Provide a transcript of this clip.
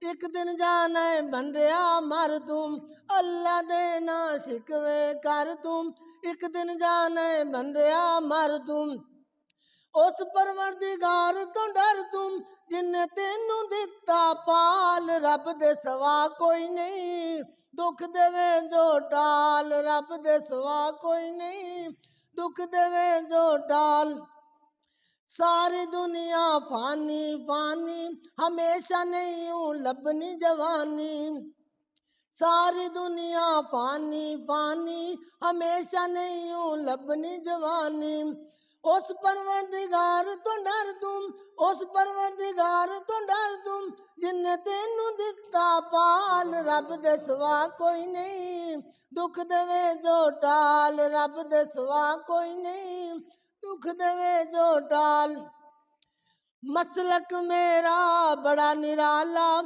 एक दिन जाना है बंदिया मर तुम, अल्लाह दे ना शिकवे कर तुम। एक दिन जाना है बंदिया मर तुम, उस परवरदिगार तो डर तुम, जिन्ने तेनू दिता पाल। रब दे सवा कोई नहीं, दुख देवे जो टाल। रब दे सवा कोई नहीं, दुख देवे जो टाल। सारी दुनिया फानी फानी, हमेशा नहीं यूं लबनी जवानी। सारी दुनिया फानी फानी, हमेशा नहीं यूं लबनी जवानी। उस परवरदिगार तो डर तुम, उस परवरदिगार तो डर तुम, जिन्ने तेनू दिता पाल। रब दे सवा कोई नहीं, दुख देवे जो टाल। रब दे सवा कोई नहीं, दुख देवे जो टाल। मसलक मेरा बड़ा निराला,